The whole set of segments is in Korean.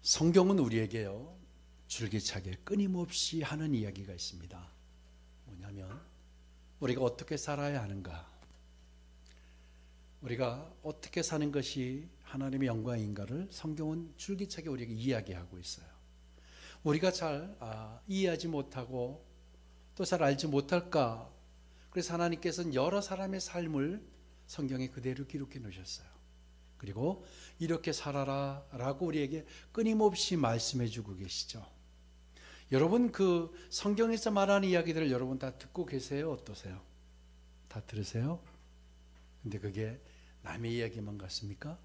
성경은 우리에게요, 줄기차게 끊임없이 하는 이야기가 있습니다. 뭐냐면 우리가 어떻게 살아야 하는가, 우리가 어떻게 사는 것이 하나님의 영광인가를 성경은 줄기차게 우리에게 이야기하고 있어요. 우리가 잘 이해하지 못하고 또 잘 알지 못할까, 그래서 하나님께서는 여러 사람의 삶을 성경에 그대로 기록해 놓으셨어요. 그리고 이렇게 살아라 라고 우리에게 끊임없이 말씀해 주고 계시죠. 여러분, 그 성경에서 말하는 이야기들을 여러분 다 듣고 계세요? 어떠세요? 다 들으세요? 근데 그게 남의 이야기만 같습니까?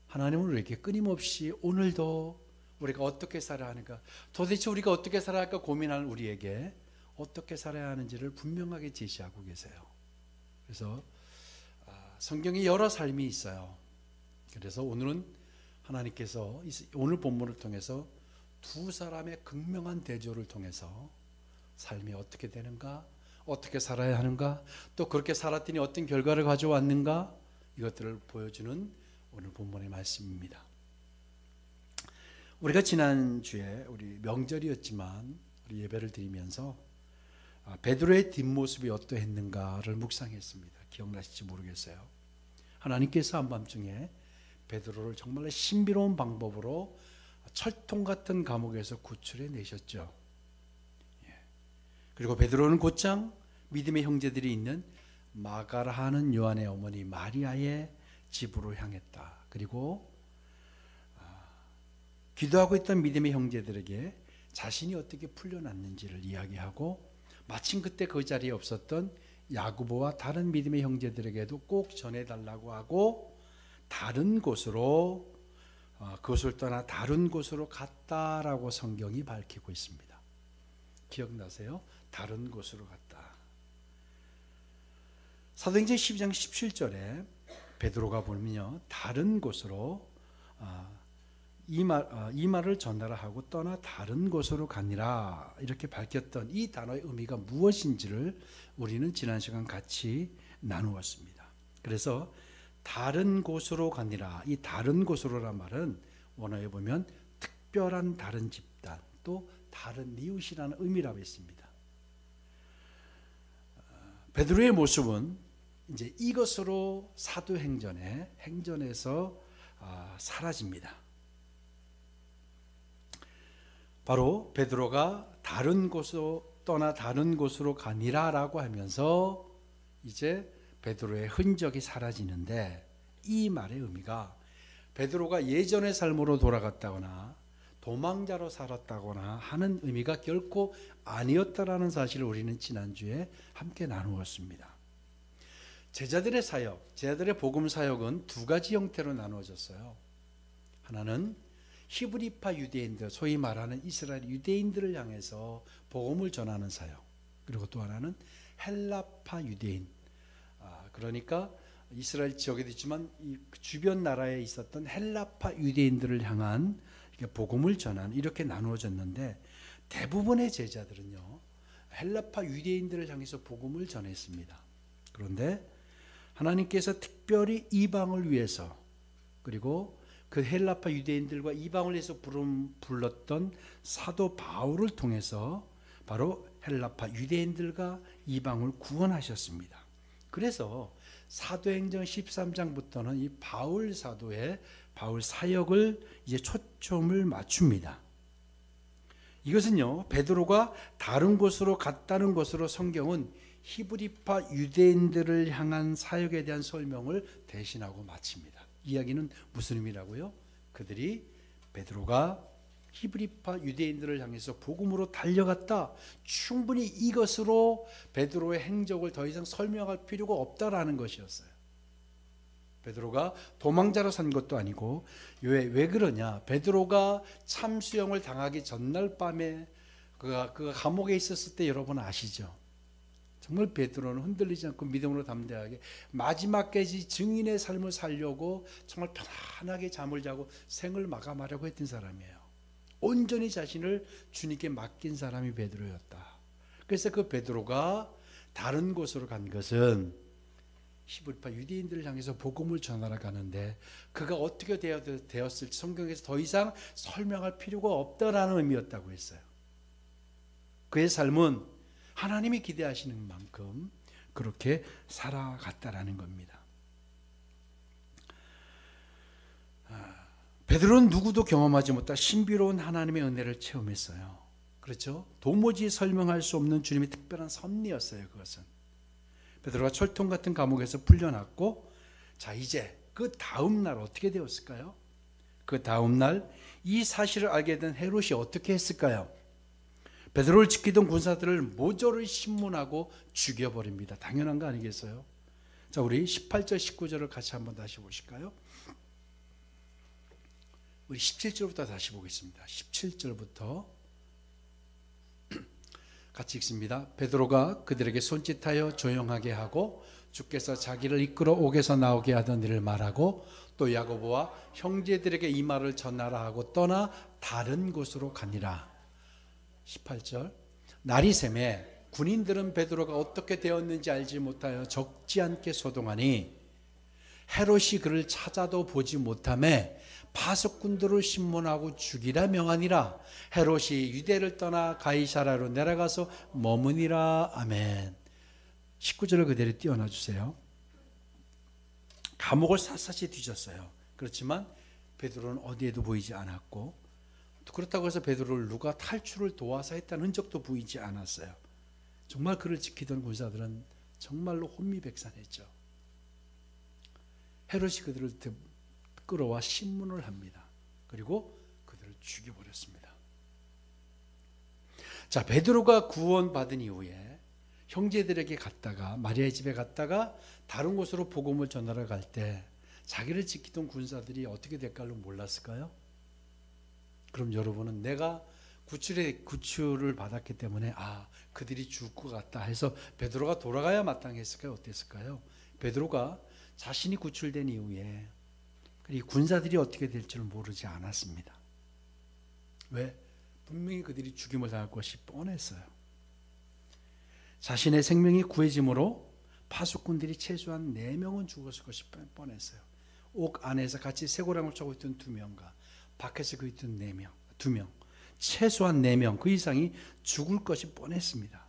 하나님은 우리에게 끊임없이 오늘도 우리가 어떻게 살아야 하는가, 도대체 우리가 어떻게 살아야 할까 고민하는 우리에게 어떻게 살아야 하는지를 분명하게 제시하고 계세요. 그래서 성경에 여러 삶이 있어요. 그래서 오늘은 하나님께서 오늘 본문을 통해서 두 사람의 극명한 대조를 통해서 삶이 어떻게 되는가, 어떻게 살아야 하는가, 또 그렇게 살았더니 어떤 결과를 가져왔는가, 이것들을 보여주는 오늘 본문의 말씀입니다. 우리가 지난주에 우리 명절이었지만 우리 예배를 드리면서 베드로의 뒷모습이 어떠했는가를 묵상했습니다. 기억나실지 모르겠어요. 하나님께서 한밤중에 베드로를 정말 신비로운 방법으로 철통 같은 감옥에서 구출해 내셨죠. 그리고 베드로는 곧장 믿음의 형제들이 있는 마가라 하는 요한의 어머니 마리아의 집으로 향했다. 그리고 기도하고 있던 믿음의 형제들에게 자신이 어떻게 풀려났는지를 이야기하고, 마침 그때 그 자리에 없었던 야고보와 다른 믿음의 형제들에게도 꼭 전해달라고 하고 다른 곳으로, 그것을 떠나 다른 곳으로 갔다라고 성경이 밝히고 있습니다. 기억나세요? 다른 곳으로 갔다. 사도행전 12장 17절에 베드로가 보면요, 다른 곳으로 이 말을 전하라 하고 떠나 다른 곳으로 가니라 이렇게 밝혔던 이 단어의 의미가 무엇인지를 우리는 지난 시간 같이 나누었습니다. 그래서 다른 곳으로 가니라, 이 다른 곳으로란 말은 원어에 보면 특별한 다른 집단, 또 다른 이웃이라는 의미라고 했습니다. 베드로의 모습은 이제 이것으로 행전에서 사라집니다. 바로 베드로가 다른 곳으로 떠나 다른 곳으로 가니라라고 하면서 이제 베드로의 흔적이 사라지는데, 이 말의 의미가 베드로가 예전의 삶으로 돌아갔다거나 도망자로 살았다거나 하는 의미가 결코 아니었다라는 사실을 우리는 지난주에 함께 나누었습니다. 제자들의 사역, 제자들의 복음 사역은 두 가지 형태로 나누어졌어요. 하나는 히브리파 유대인들, 소위 말하는 이스라엘 유대인들을 향해서 복음을 전하는 사역, 그리고 또 하나는 헬라파 유대인, 그러니까 이스라엘 지역에도 있지만 이 주변 나라에 있었던 헬라파 유대인들을 향한 복음을 전하는, 이렇게 나누어졌는데, 대부분의 제자들은요 헬라파 유대인들을 향해서 복음을 전했습니다. 그런데 하나님께서 특별히 이방을 위해서, 그리고 그 헬라파 유대인들과 이방을 위해서 불렀던 사도 바울을 통해서 바로 헬라파 유대인들과 이방을 구원하셨습니다. 그래서 사도행전 13장부터는 이 바울 사도의 바울 사역을 이제 초점을 맞춥니다. 이것은요, 베드로가 다른 곳으로 갔다는 것으로 성경은 히브리파 유대인들을 향한 사역에 대한 설명을 대신하고 마칩니다. 이야기는 무슨 의미라고요? 그들이 베드로가 히브리파 유대인들을 향해서 복음으로 달려갔다, 충분히 이것으로 베드로의 행적을 더 이상 설명할 필요가 없다라는 것이었어요. 베드로가 도망자로 산 것도 아니고, 왜 그러냐, 베드로가 참수형을 당하기 전날 밤에 그가 감옥에 있었을 때 여러분 아시죠? 정말 베드로는 흔들리지 않고 믿음으로 담대하게 마지막까지 증인의 삶을 살려고 정말 편안하게 잠을 자고 생을 마감하려고 했던 사람이에요. 온전히 자신을 주님께 맡긴 사람이 베드로였다. 그래서 그 베드로가 다른 곳으로 간 것은 히브리파 유대인들을 향해서 복음을 전하러 가는데 그가 어떻게 되었을지 성경에서 더 이상 설명할 필요가 없다라는 의미였다고 했어요. 그의 삶은 하나님이 기대하시는 만큼 그렇게 살아갔다라는 겁니다. 베드로는 누구도 경험하지 못한 신비로운 하나님의 은혜를 체험했어요. 그렇죠? 도무지 설명할 수 없는 주님의 특별한 섭리였어요. 그것은 베드로가 철통 같은 감옥에서 풀려났고, 자 이제 그 다음 날 어떻게 되었을까요? 그 다음 날 이 사실을 알게 된 헤롯이 어떻게 했을까요? 베드로를 지키던 군사들을 모조리 신문하고 죽여버립니다. 당연한 거 아니겠어요? 자, 우리 18절 19절을 같이 한번 다시 보실까요? 우리 17절부터 다시 보겠습니다. 17절부터 같이 읽습니다. 베드로가 그들에게 손짓하여 조용하게 하고 주께서 자기를 이끌어 옥에서 나오게 하던 일을 말하고 또 야고보와 형제들에게 이 말을 전하라 하고 떠나 다른 곳으로 가니라. 18절 날이 새매 군인들은 베드로가 어떻게 되었는지 알지 못하여 적지 않게 소동하니 헤롯이 그를 찾아도 보지 못하매 파수꾼들을 신문하고 죽이라 명하니라. 헤롯이 유대를 떠나 가이사라로 내려가서 머무니라. 아멘. 19절을 그대로 띄워놔 주세요. 감옥을 샅샅이 뒤졌어요. 그렇지만 베드로는 어디에도 보이지 않았고, 그렇다고 해서 베드로를 누가 탈출을 도와서 했다는 흔적도 보이지 않았어요. 정말 그를 지키던 군사들은 정말로 혼미백산했죠. 헤롯이 그들을 끌어와 신문을 합니다. 그리고 그들을 죽여버렸습니다. 자, 베드로가 구원받은 이후에 형제들에게 갔다가 마리아의 집에 갔다가 다른 곳으로 복음을 전하러 갈 때 자기를 지키던 군사들이 어떻게 될까를 몰랐을까요? 그럼 여러분은 내가 구출을 받았기 때문에 그들이 죽을 것 같다 해서 베드로가 돌아가야 마땅했을까요? 어땠을까요? 베드로가 자신이 구출된 이후에 이 군사들이 어떻게 될지를 모르지 않았습니다. 왜? 분명히 그들이 죽임을 당할 것이 뻔했어요. 자신의 생명이 구해짐으로 파수꾼들이 최소한 4명은 죽었을 것이 뻔했어요. 옥 안에서 같이 쇠고랑을 차고 있던 2명과 밖에서 그 있던 4명, 2명, 최소한 4명, 그 이상이 죽을 것이 뻔했습니다.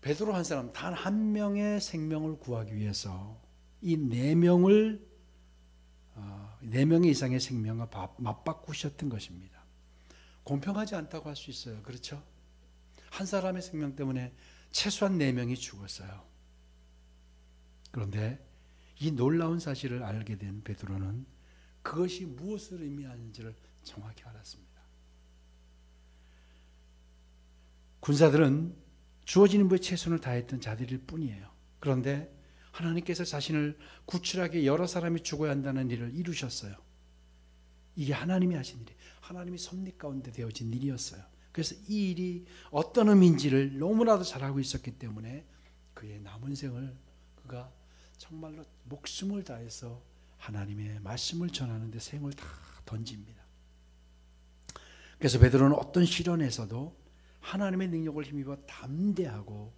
베드로 한 사람 단 한 명의 생명을 구하기 위해서 이 4명의 이상의 생명을 맞바꾸셨던 것입니다. 공평하지 않다고 할 수 있어요. 그렇죠? 한 사람의 생명 때문에 최소한 4명이 죽었어요. 그런데 이 놀라운 사실을 알게 된 베드로는 그것이 무엇을 의미하는지를 정확히 알았습니다. 군사들은 주어진 임무에 최선을 다했던 자들일 뿐이에요. 그런데 하나님께서 자신을 구출하기 여러 사람이 죽어야 한다는 일을 이루셨어요. 이게 하나님이 하신 일이, 하나님이 섭리 가운데 되어진 일이었어요. 그래서 이 일이 어떤 의미인지를 너무나도 잘 알고 있었기 때문에 그의 남은 생을 그가 정말로 목숨을 다해서 하나님의 말씀을 전하는 데 생을 다 던집니다. 그래서 베드로는 어떤 시련에서도 하나님의 능력을 힘입어 담대하고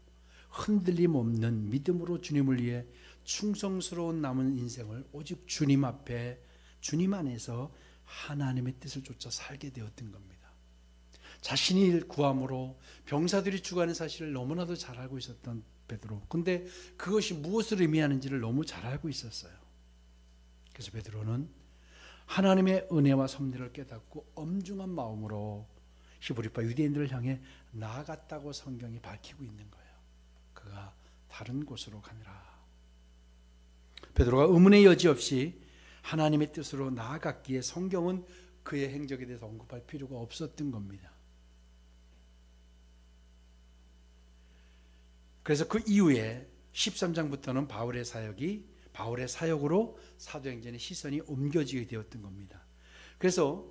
흔들림 없는 믿음으로 주님을 위해 충성스러운 남은 인생을 오직 주님 앞에, 주님 안에서 하나님의 뜻을 쫓아 살게 되었던 겁니다. 자신이 구함으로 병사들이 죽어가는 사실을 너무나도 잘 알고 있었던 베드로. 근데 그것이 무엇을 의미하는지를 너무 잘 알고 있었어요. 그래서 베드로는 하나님의 은혜와 섭리를 깨닫고 엄중한 마음으로 히브리파 유대인들을 향해 나아갔다고 성경이 밝히고 있는 거예요. 그가 다른 곳으로 가니라. 베드로가 의문의 여지 없이 하나님의 뜻으로 나아갔기에 성경은 그의 행적에 대해서 언급할 필요가 없었던 겁니다. 그래서 그 이후에 13장부터는 바울의 사역으로 사도행전의 시선이 옮겨지게 되었던 겁니다. 그래서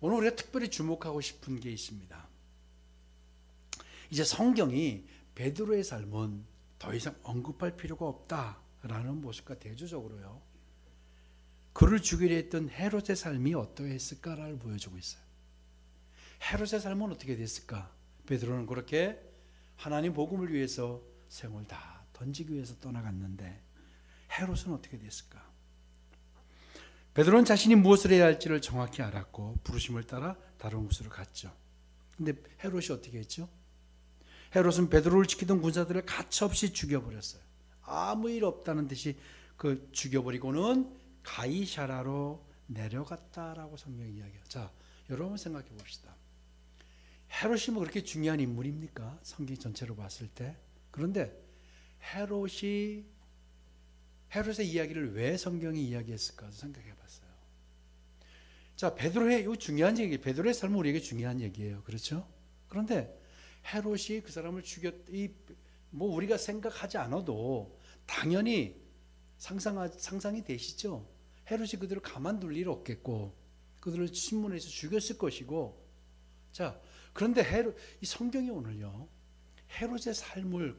오늘 우리가 특별히 주목하고 싶은 게 있습니다. 이제 성경이 베드로의 삶은 더 이상 언급할 필요가 없다라는 모습과 대조적으로요, 그를 죽이려 했던 헤롯의 삶이 어떠했을까를 보여주고 있어요. 헤롯의 삶은 어떻게 됐을까? 베드로는 그렇게 하나님 복음을 위해서 생을 다 던지기 위해서 떠나갔는데 헤롯은 어떻게 됐을까? 베드로는 자신이 무엇을 해야 할지를 정확히 알았고 부르심을 따라 다른 곳으로 갔죠. 근데 헤롯이 어떻게 했죠? 헤롯은 베드로를 지키던 군사들을 가차없이 죽여버렸어요. 아무 일 없다는 듯이 죽여버리고는 가이사라로 내려갔다라고 성경이 이야기해요. 자, 여러분 생각해 봅시다. 헤롯이 뭐 그렇게 중요한 인물입니까? 성경 전체로 봤을 때. 그런데 헤롯의 이야기를 왜 성경이 이야기했을까 생각해 봤어요. 자, 베드로의 이 중요한 얘기, 베드로의 삶은 우리에게 중요한 얘기예요. 그렇죠? 그런데 헤롯이 그 사람을 뭐 우리가 생각하지 않아도 당연히 상상이 되시죠? 헤롯이 그들을 가만둘 일 없겠고 그들을 신문에서 죽였을 것이고. 자, 그런데 이 성경이 오늘요, 헤롯의 삶을,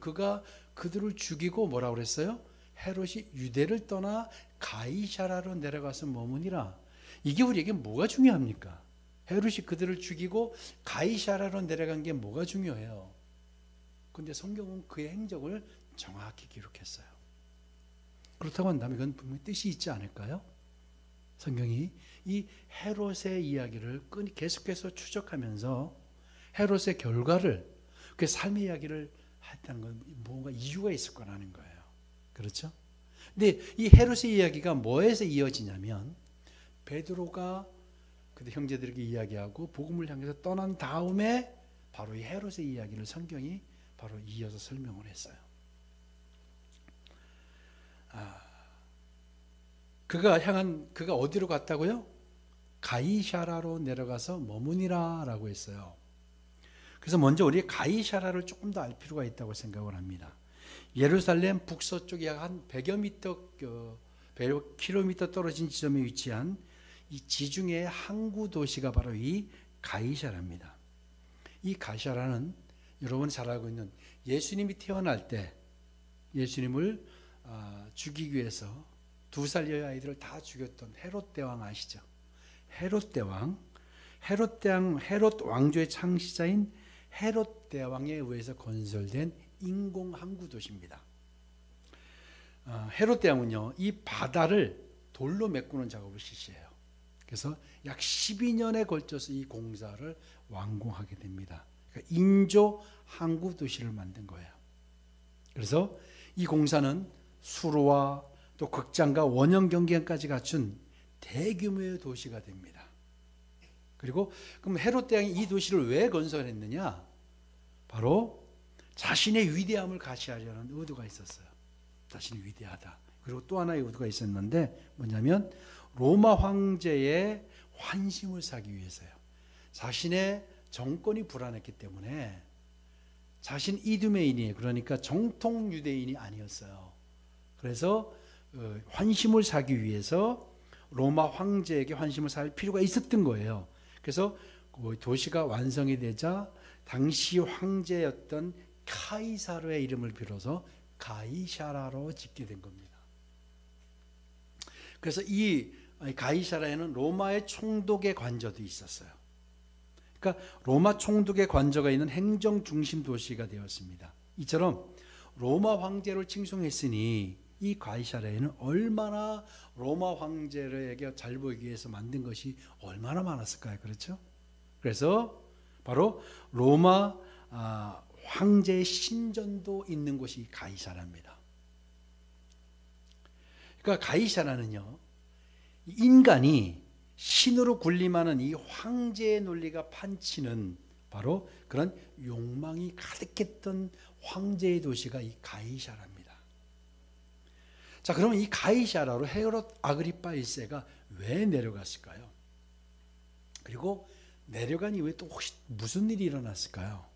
그들을 죽이고 뭐라고 그랬어요? 헤롯이 유대를 떠나 가이사라로 내려가서 머무니라. 이게 우리에게 뭐가 중요합니까? 헤롯이 그들을 죽이고 가이사라로 내려간 게 뭐가 중요해요? 그런데 성경은 그의 행적을 정확히 기록했어요. 그렇다고 한다면 이건 분명히 뜻이 있지 않을까요? 성경이 이 헤롯의 이야기를 계속해서 추적하면서 헤롯의 결과를, 그 삶의 이야기를 했다는 건 뭔가 이유가 있을 거라는 거예요. 그렇죠? 근데 이 헤롯의 이야기가 뭐에서 이어지냐면 베드로가 그때 형제들에게 이야기하고 복음을 향해서 떠난 다음에 바로 이 헤롯의 이야기를 성경이 바로 이어서 설명을 했어요. 그가 어디로 갔다고요? 가이사라로 내려가서 머무니라 라고 했어요. 그래서 먼저 우리 가이사라를 조금 더 알 필요가 있다고 생각을 합니다. 예루살렘 북서쪽에 약 한 100여 킬로미터 떨어진 지점에 위치한 이 지중해의 항구 도시가 바로 이 가이사라입니다. 이 가이사라는 여러분이 잘 알고 있는 예수님이 태어날 때 예수님을 죽이기 위해서 2살 여아이들을 다 죽였던 헤롯 대왕 아시죠? 헤롯 왕조의 창시자인 헤롯 대왕에 의해서 건설된 인공 항구 도시입니다. 헤롯 대왕은요, 이 바다를 돌로 메꾸는 작업을 실시해요. 그래서 약 12년에 걸쳐서 이 공사를 완공하게 됩니다. 그러니까 인조 항구 도시를 만든 거예요. 그래서 이 공사는 수로와 또 극장과 원형 경기장까지 갖춘 대규모의 도시가 됩니다. 그리고 그럼 헤롯 대왕이 이 도시를 왜 건설했느냐? 바로 자신의 위대함을 가시하려는 의도가 있었어요. 자신이 위대하다. 그리고 또 하나의 의도가 있었는데 뭐냐면 로마 황제의 환심을 사기 위해서요. 자신의 정권이 불안했기 때문에 자신 이두메인이, 그러니까 정통 유대인이 아니었어요. 그래서 환심을 사기 위해서 로마 황제에게 환심을 살 필요가 있었던 거예요. 그래서 도시가 완성이 되자 당시 황제였던 카이사르의 이름을 빌어서 가이사라로 짓게 된 겁니다. 그래서 이 가이사라에는 로마의 총독의 관저도 있었어요. 그러니까 로마 총독의 관저가 있는 행정 중심 도시가 되었습니다. 이처럼 로마 황제를 칭송했으니 이 가이사라에는 얼마나 로마 황제에게 잘 보이기 위해서 만든 것이 얼마나 많았을까요? 그렇죠? 그래서 바로 로마 황제의 신전도 있는 곳이 가이사라입니다. 그러니까 가이사라는요, 인간이 신으로 군림하는 이 황제의 논리가 판치는 바로 그런 욕망이 가득했던 황제의 도시가 이 가이사라입니다. 자, 그러면 이 가이사라로 헤롯 아그리파 1세가 왜 내려갔을까요? 그리고 내려간 이후에 또 혹시 무슨 일이 일어났을까요?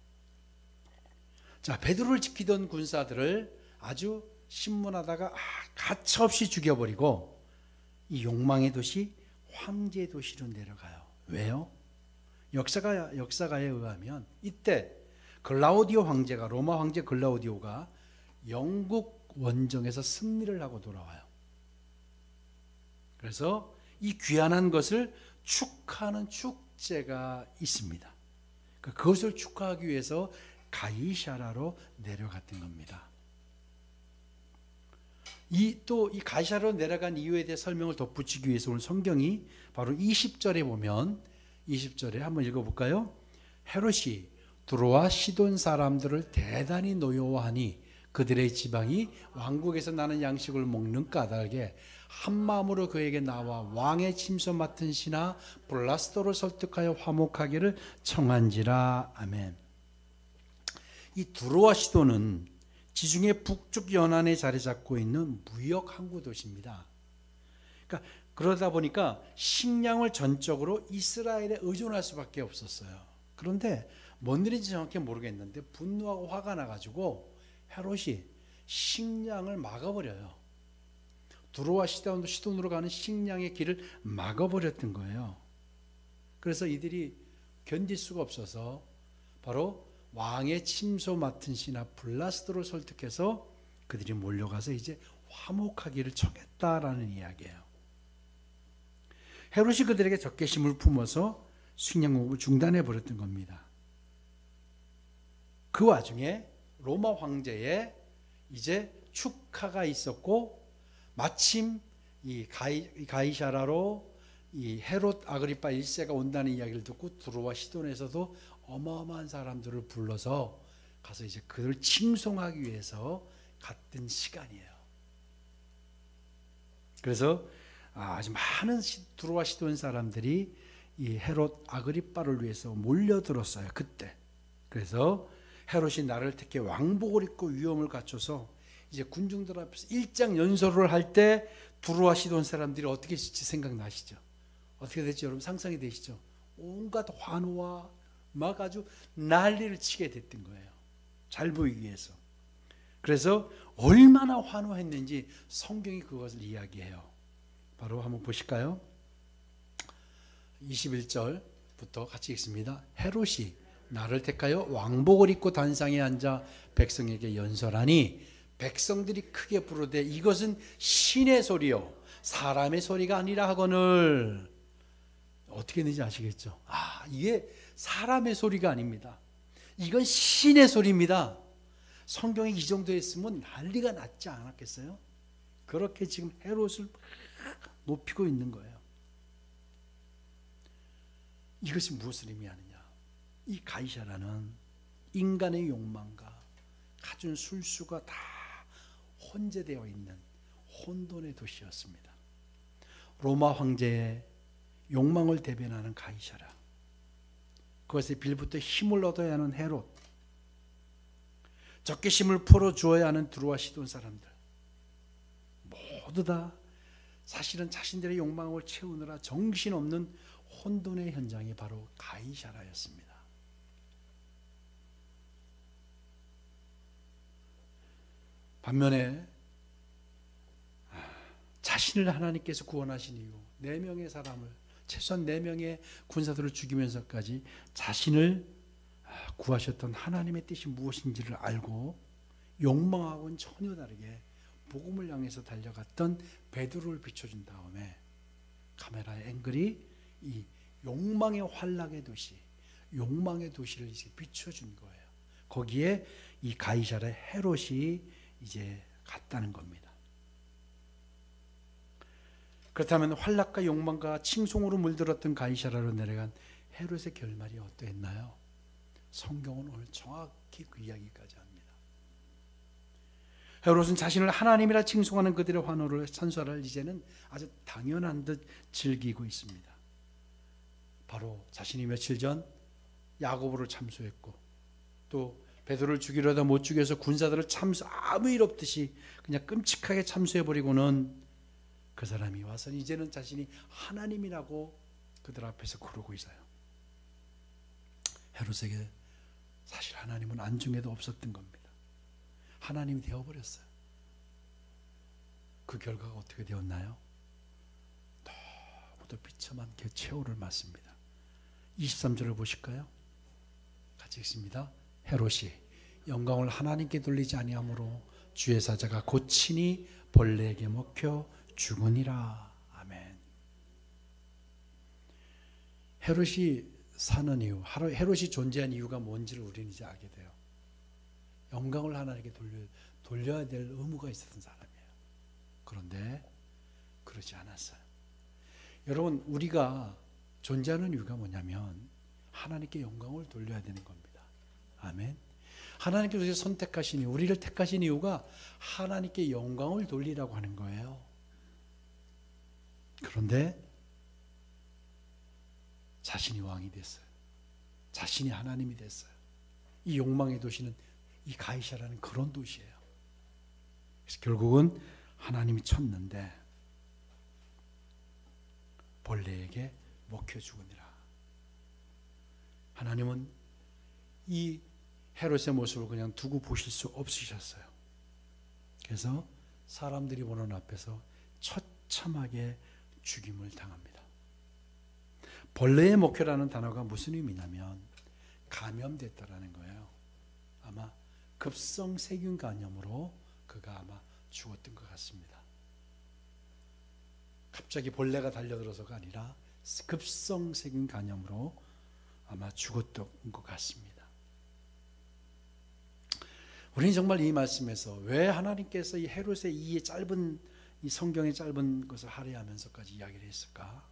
자, 베드로를 지키던 군사들을 아주 신문하다가 가차없이 죽여버리고 이 욕망의 도시, 황제의 도시로 내려가요. 왜요? 역사가에 의하면 이때 글라우디오 황제가, 로마 황제 글라우디오가 영국 원정에서 승리를 하고 돌아와요. 그래서 이 귀환한 것을 축하하는 축제가 있습니다. 그것을 축하하기 위해서 가이사라로 내려갔던 겁니다. 이 가이사라로 내려간 이유에 대해 설명을 덧붙이기 위해서 오늘 성경이 바로 20절에 보면 20절에 한번 읽어볼까요? 헤롯이 두로와 시돈 사람들을 대단히 노여워하니 그들의 지방이 왕국에서 나는 양식을 먹는 까닭에 한 마음으로 그에게 나와 왕의 침소 맡은 신하 블라스도를 설득하여 화목하기를 청한지라. 아멘. 이 두로와 시돈은 지중해 북쪽 연안에 자리 잡고 있는 무역 항구 도시입니다. 그러니까 그러다 보니까 식량을 전적으로 이스라엘에 의존할 수밖에 없었어요. 그런데 뭔 일인지 정확히 모르겠는데 분노하고 화가 나가지고 헤롯이 식량을 막아버려요. 두로와 시돈으로 가는 식량의 길을 막아버렸던 거예요. 그래서 이들이 견딜 수가 없어서 바로 왕의 침소 맡은 신하 블라스도를 설득해서 그들이 몰려가서 이제 화목하기를 청했다라는 이야기예요. 헤롯이 그들에게 적개심을 품어서 식량 공급을 중단해 버렸던 겁니다. 그 와중에 로마 황제의 이제 축하가 있었고 마침 이 가이사라로 이 헤롯 아그리파 1세가 온다는 이야기를 듣고 두로와 시돈에서도 어마어마한 사람들을 불러서 가서 이제 그들을 칭송하기 위해서 갔던 시간이에요. 그래서 아주 많은 두로와 시돈 사람들이 이 헤롯 아그리파를 위해서 몰려들었어요. 그때. 그래서 헤롯이 나를 택해 왕복을 입고 위엄을 갖춰서 이제 군중들 앞에서 일장 연설을 할 때 두로와 시돈 사람들이 어떻게 될지 생각나시죠? 어떻게 될지 여러분 상상이 되시죠? 온갖 환호와 막 아주 난리를 치게 됐던 거예요. 잘 보이기 위해서. 그래서 얼마나 환호했는지 성경이 그것을 이야기해요. 바로 한번 보실까요? 21절부터 같이 읽습니다. 헤롯이 나를 택하여 왕복을 입고 단상에 앉아 백성에게 연설하니 백성들이 크게 부르되 이것은 신의 소리요 사람의 소리가 아니라 하거늘. 어떻게 되는지 아시겠죠? 이게 사람의 소리가 아닙니다. 이건 신의 소리입니다. 성경이 이 정도 했으면 난리가 났지 않았겠어요? 그렇게 지금 헤롯을 높이고 있는 거예요. 이것이 무엇을 의미하느냐? 이 가이사라는 인간의 욕망과 갖춘 술수가 다 혼재되어 있는 혼돈의 도시였습니다. 로마 황제의 욕망을 대변하는 가이사라, 그것에 빌부터 힘을 얻어야 하는 헤롯, 적개심을 풀어주어야 하는 두로와 시돈 사람들, 모두 다 사실은 자신들의 욕망을 채우느라 정신없는 혼돈의 현장이 바로 가이사라였습니다. 반면에 자신을 하나님께서 구원하신 이후 4명의 사람을, 최소한 4명의 군사들을 죽이면서까지 자신을 구하셨던 하나님의 뜻이 무엇인지를 알고 욕망하고는 전혀 다르게 복음을 향해서 달려갔던 베드로를 비춰준 다음에 카메라의 앵글이 이 욕망의 환락의 도시, 욕망의 도시를 이제 비춰준 거예요. 거기에 이 가이사라의 헤롯이 이제 갔다는 겁니다. 그렇다면 환락과 욕망과 칭송으로 물들었던 가이사라로 내려간 헤롯의 결말이 어떠했나요? 성경은 오늘 정확히 그 이야기까지 합니다. 헤롯은 자신을 하나님이라 칭송하는 그들의 환호를 찬송을 이제는 아주 당연한 듯 즐기고 있습니다. 바로 자신이 며칠 전 야고보를 참소했고 또 베드로를 죽이려다 못 죽여서 군사들을 아무 일 없듯이 그냥 끔찍하게 참소해버리고는 그 사람이 와서 이제는 자신이 하나님이라고 그들 앞에서 그러고 있어요. 헤롯에게 사실 하나님은 안중에도 없었던 겁니다. 하나님이 되어버렸어요. 그 결과가 어떻게 되었나요? 너무도 비참한 최후를 맞습니다. 23절을 보실까요? 같이 읽습니다. 헤롯이 영광을 하나님께 돌리지 아니하므로 주의 사자가 곧 친히 벌레에게 먹혀 죽으니라. 아멘. 헤롯이 사는 이유, 헤롯이 존재한 이유가 뭔지를 우리는 이제 알게 돼요. 영광을 하나님께 돌려야 될 의무가 있었던 사람이에요. 그런데 그러지 않았어요. 여러분, 우리가 존재하는 이유가 뭐냐면 하나님께 영광을 돌려야 되는 겁니다. 아멘. 하나님께서 우리를 선택하신 이유, 우리를 택하신 이유가 하나님께 영광을 돌리라고 하는 거예요. 그런데 자신이 왕이 됐어요. 자신이 하나님이 됐어요. 이 욕망의 도시는 이 가이사라는 그런 도시예요. 그래서 결국은 하나님이 쳤는데 벌레에게 먹혀 죽으니라. 하나님은 이 헤롯의 모습을 그냥 두고 보실 수 없으셨어요. 그래서 사람들이 보는 앞에서 처참하게 죽임을 당합니다. 벌레의 목회라는 단어가 무슨 의미냐면 감염됐다라는 거예요. 아마 급성 세균 감염으로 그가 아마 죽었던 것 같습니다. 갑자기 벌레가 달려들어서가 아니라 급성 세균 감염으로 아마 죽었던 것 같습니다. 우리는 정말 이 말씀에서 왜 하나님께서 이 헤롯의 이 짧은 이 성경의 짧은 것을 할애하면서까지 이야기를 했을까?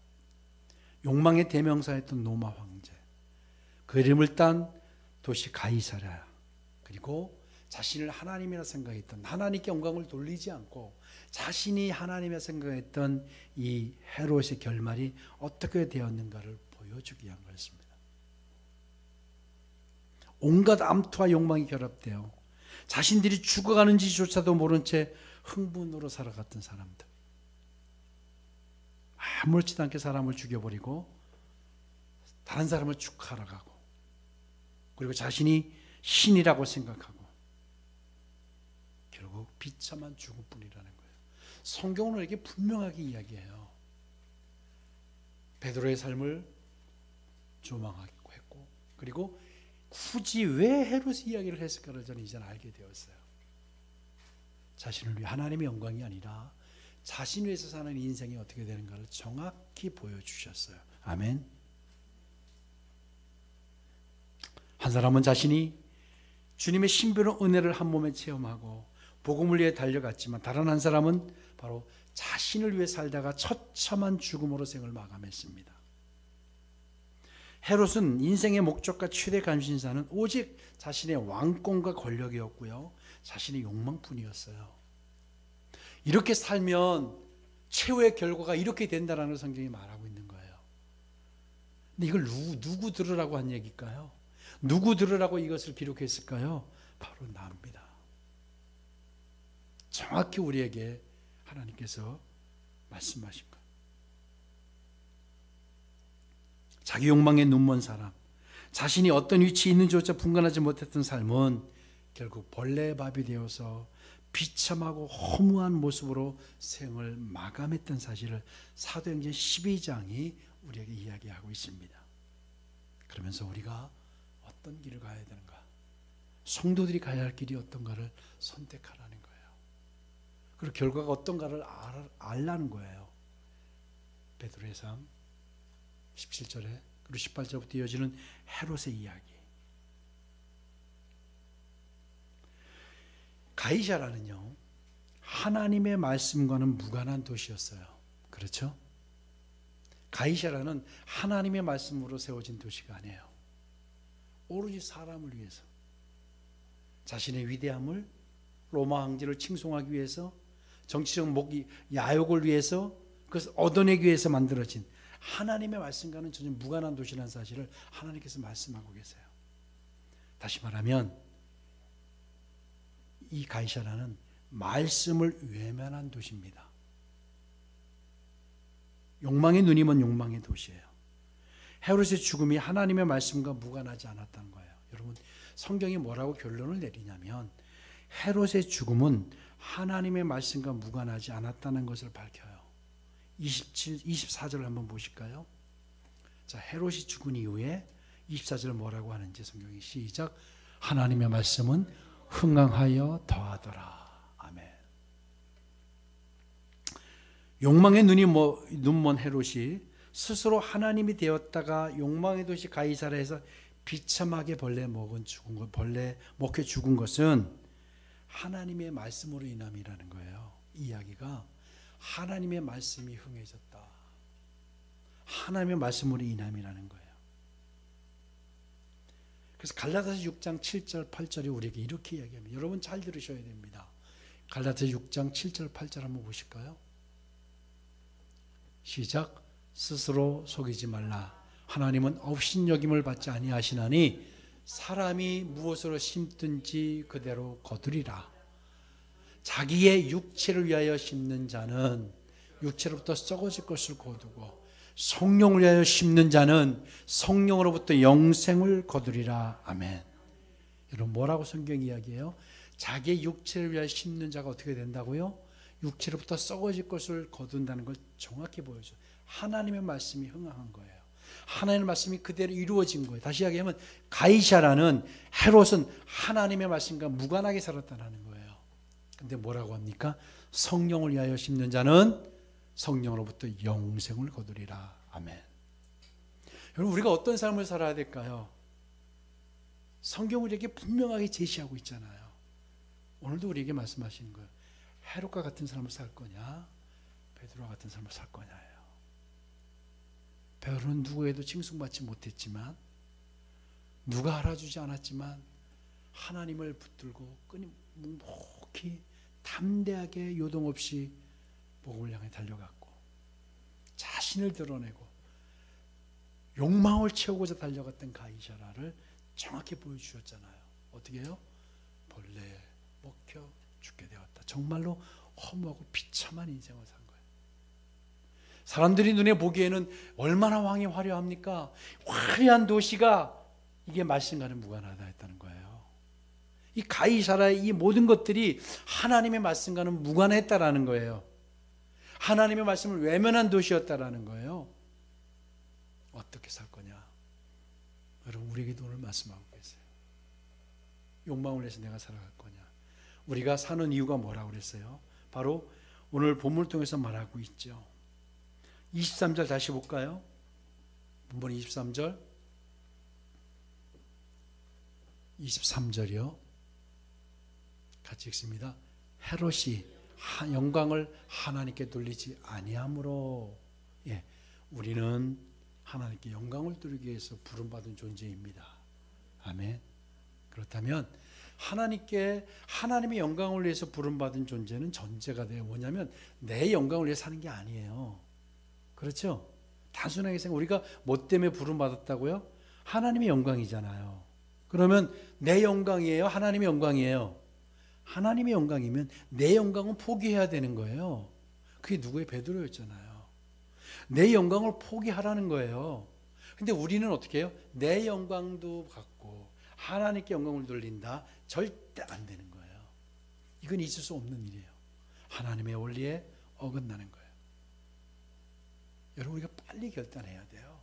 욕망의 대명사였던 로마 황제, 그 이름을 딴 도시 가이사랴, 그리고 자신을 하나님이라 생각했던, 하나님께 영광을 돌리지 않고 자신이 하나님이라 생각했던 이 헤롯의 결말이 어떻게 되었는가를 보여주기 위한 것입니다. 온갖 암투와 욕망이 결합되어 자신들이 죽어가는지조차도 모른 채 흥분으로 살아갔던 사람들, 아무렇지도 않게 사람을 죽여버리고 다른 사람을 축하러 가고, 그리고 자신이 신이라고 생각하고 결국 비참한 죽을 뿐이라는 거예요. 성경은 이렇게 분명하게 이야기해요. 베드로의 삶을 조망하고 했고, 그리고 굳이 왜 헤롯의 이야기를 했을까를 저는 이제는 알게 되었어요. 자신을 위해 하나님의 영광이 아니라 자신을 위해서 사는 인생이 어떻게 되는가를 정확히 보여주셨어요. 아멘. 한 사람은 자신이 주님의 신비로운 은혜를 한 몸에 체험하고 복음을 위해 달려갔지만, 다른 한 사람은 바로 자신을 위해 살다가 처참한 죽음으로 생을 마감했습니다. 헤롯은 인생의 목적과 최대 관심사는 오직 자신의 왕권과 권력이었고요, 자신의 욕망뿐이었어요. 이렇게 살면 최후의 결과가 이렇게 된다는 걸 성경이 말하고 있는 거예요. 근데 이걸 누구 들으라고 한 얘기일까요? 누구 들으라고 이것을 기록했을까요? 바로 나입니다. 정확히 우리에게 하나님께서 말씀하신 거예요. 자기 욕망에 눈먼 사람, 자신이 어떤 위치에 있는지조차 분간하지 못했던 삶은 결국 벌레의 밥이 되어서 비참하고 허무한 모습으로 생을 마감했던 사실을 사도행전 12장이 우리에게 이야기하고 있습니다. 그러면서 우리가 어떤 길을 가야 되는가, 성도들이 가야 할 길이 어떤가를 선택하라는 거예요. 그리고 결과가 어떤가를 알라는 거예요. 베드로의 삶 17절에 그리고 18절부터 이어지는 헤롯의 이야기. 가이사라는요, 하나님의 말씀과는 무관한 도시였어요. 그렇죠? 가이사라는 하나님의 말씀으로 세워진 도시가 아니에요. 오로지 사람을 위해서, 자신의 위대함을, 로마 황제를 칭송하기 위해서, 정치적 야욕을 위해서, 그것을 얻어내기 위해서 만들어진 하나님의 말씀과는 전혀 무관한 도시라는 사실을 하나님께서 말씀하고 계세요. 다시 말하면 이 가이사라는 말씀을 외면한 도시입니다. 욕망의 눈이 먼 욕망의 도시예요. 헤롯의 죽음이 하나님의 말씀과 무관하지 않았다는 거예요. 여러분, 성경이 뭐라고 결론을 내리냐면 헤롯의 죽음은 하나님의 말씀과 무관하지 않았다는 것을 밝혀요. 24절을 한번 보실까요? 자, 헤롯이 죽은 이후에 24절을 뭐라고 하는지 성경이 시작. 하나님의 말씀은 흥왕하여 더하더라. 아멘. 욕망의 눈먼 헤롯이 스스로 하나님이 되었다가 욕망의 도시 가이사랴에서 비참하게 벌레 먹혀 죽은 것은 하나님의 말씀으로 인함이라는 거예요. 이 이야기가 하나님의 말씀이 흥해졌다. 하나님의 말씀으로 인함이라는 거예요. 그래서 갈라디아서 6장 7절 8절이 우리에게 이렇게 이야기합니다. 여러분 잘 들으셔야 됩니다. 갈라디아서 6장 7절 8절 한번 보실까요? 시작. 스스로 속이지 말라. 하나님은 업신여김을 받지 아니하시나니 사람이 무엇으로 심든지 그대로 거두리라. 자기의 육체를 위하여 심는 자는 육체로부터 썩어질 것을 거두고 성령을 위하여 심는 자는 성령으로부터 영생을 거두리라. 아멘. 여러분 뭐라고 성경 이야기해요? 자기의 육체를 위하여 심는 자가 어떻게 된다고요? 육체로부터 썩어질 것을 거둔다는 걸 정확히 보여줘요. 하나님의 말씀이 흥황한 거예요. 하나님의 말씀이 그대로 이루어진 거예요. 다시 이야기하면 가이사라는 헤롯은 하나님의 말씀과 무관하게 살았다는 거예요. 근데 뭐라고 합니까? 성령을 위하여 심는 자는 성령으로부터 영생을 거두리라. 아멘. 여러분 우리가 어떤 삶을 살아야 될까요? 성경은 우리에게 분명하게 제시하고 있잖아요. 오늘도 우리에게 말씀하시는 거예요. 헤롯과 같은 삶을 살 거냐, 베드로와 같은 삶을 살 거냐예요. 베드로는 누구에도 칭송받지 못했지만, 누가 알아주지 않았지만 하나님을 붙들고 묵묵히 담대하게 요동 없이 복음을 향해 달려갔고, 자신을 드러내고 욕망을 채우고자 달려갔던 가이사라를 정확히 보여주셨잖아요. 어떻게 해요? 벌레에 먹혀 죽게 되었다. 정말로 허무하고 비참한 인생을 산 거예요. 사람들이 눈에 보기에는 얼마나 왕이 화려합니까? 화려한 도시가 이게 말씀과는 무관하다 했다는 거예요. 이 가이사라의 이 모든 것들이 하나님의 말씀과는 무관했다라는 거예요. 하나님의 말씀을 외면한 도시였다라는 거예요. 어떻게 살 거냐? 여러분 우리에게도 오늘 말씀하고 계세요. 욕망을 위해서 내가 살아갈 거냐? 우리가 사는 이유가 뭐라고 그랬어요? 바로 오늘 본문을 통해서 말하고 있죠. 23절 다시 볼까요? 본문 23절. 23절이요. 같이 읽습니다. 헤롯이 영광을 하나님께 돌리지 아니하므로, 우리는 하나님께 영광을 돌리기 위해서 부름받은 존재입니다. 아멘. 그렇다면 하나님의 영광을 위해서 부름받은 존재는 전제가 돼요. 뭐냐면 내 영광을 위해 사는 게 아니에요. 그렇죠? 단순하게 생각, 우리가 뭐 때문에 부름받았다고요? 하나님의 영광이잖아요. 그러면 내 영광이에요? 하나님의 영광이에요? 하나님의 영광이면 내 영광은 포기해야 되는 거예요. 그게 누구의? 베드로였잖아요. 내 영광을 포기하라는 거예요. 근데 우리는 어떻게 해요? 내 영광도 갖고 하나님께 영광을 돌린다? 절대 안 되는 거예요. 이건 있을 수 없는 일이에요. 하나님의 원리에 어긋나는 거예요. 여러분 우리가 빨리 결단해야 돼요.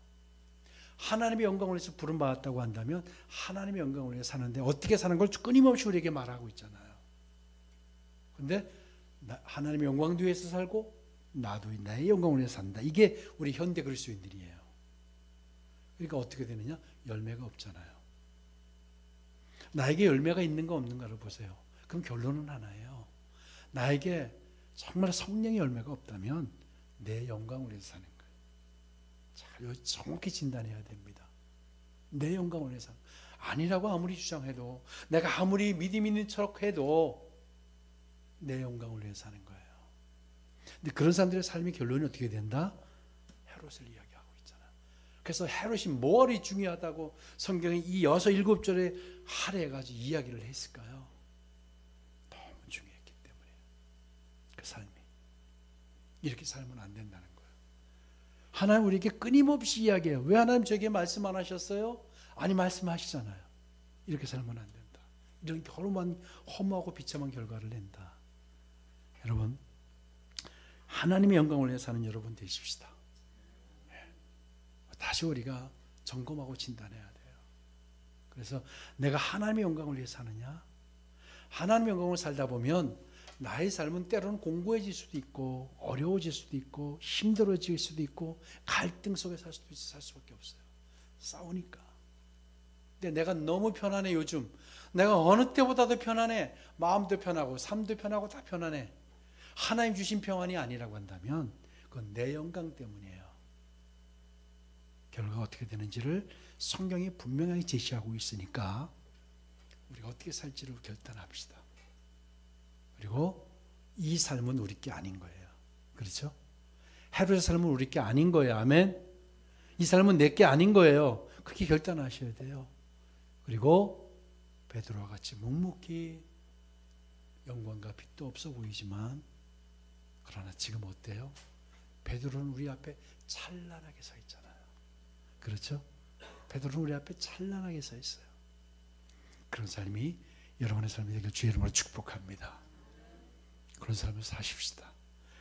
하나님의 영광을 위해서 부름받았다고 한다면 하나님의 영광을 위해 사는데 어떻게 사는 걸 끊임없이 우리에게 말하고 있잖아요. 근데 하나님의 영광도 위해서 살고 나도 나의 영광을 위해서 산다. 이게 우리 현대 그리스도인들이에요. 그러니까 어떻게 되느냐? 열매가 없잖아요. 나에게 열매가 있는가 없는가를 보세요. 그럼 결론은 하나예요. 나에게 정말 성령의 열매가 없다면 내 영광을 위해서 사는 거예요. 자, 정확히 진단해야 됩니다. 내 영광을 위해서 아니라고 아무리 주장해도, 내가 아무리 믿음 있는 척 해도 내 영광을 위해서 사는 거예요. 근데 그런 사람들의 삶의 결론이 어떻게 된다? 헤롯을 이야기하고 있잖아요. 그래서 헤롯이 뭘이 중요하다고 성경이 이 6, 7절에 할애해가지고 이야기를 했을까요? 너무 중요했기 때문에. 그 삶이. 이렇게 살면 안 된다는 거예요. 하나님 우리에게 끊임없이 이야기해요. 왜 하나님 저에게 말씀 안 하셨어요? 아니 말씀하시잖아요. 이렇게 살면 안 된다. 이런 허무하고 비참한 결과를 낸다. 여러분 하나님의 영광을 위해 사는 여러분 되십시다. 다시 우리가 점검하고 진단해야 돼요. 그래서 내가 하나님의 영광을 위해 사느냐? 하나님의 영광을 살다 보면 나의 삶은 때로는 공고해질 수도 있고 어려워질 수도 있고 힘들어질 수도 있고 갈등 속에 살 수밖에 없어요. 싸우니까. 근데 내가 너무 편안해. 요즘 내가 어느 때보다도 편안해. 마음도 편하고 삶도 편하고 다 편안해. 하나님 주신 평안이 아니라고 한다면 그건 내 영광 때문이에요. 결과가 어떻게 되는지를 성경이 분명하게 제시하고 있으니까 우리가 어떻게 살지를 결단합시다. 그리고 이 삶은 우리 게 아닌 거예요. 그렇죠? 헤롯의 삶은 우리 게 아닌 거예요. 아멘. 이 삶은 내 게 아닌 거예요. 그렇게 결단하셔야 돼요. 그리고 베드로와 같이 묵묵히 영광과 빛도 없어 보이지만 그러나 지금 어때요? 베드로는 우리 앞에 찬란하게 서 있잖아요. 그렇죠? 베드로는 우리 앞에 찬란하게 서 있어요. 그런 삶이 여러분의 삶이 되길 주의 이름으로 축복합니다. 그런 삶을 사십시다.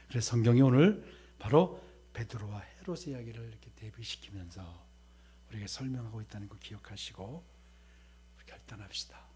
그래서 성경이 오늘 바로 베드로와 헤롯의 이야기를 이렇게 대비시키면서 우리에게 설명하고 있다는 거 기억하시고 결단합시다.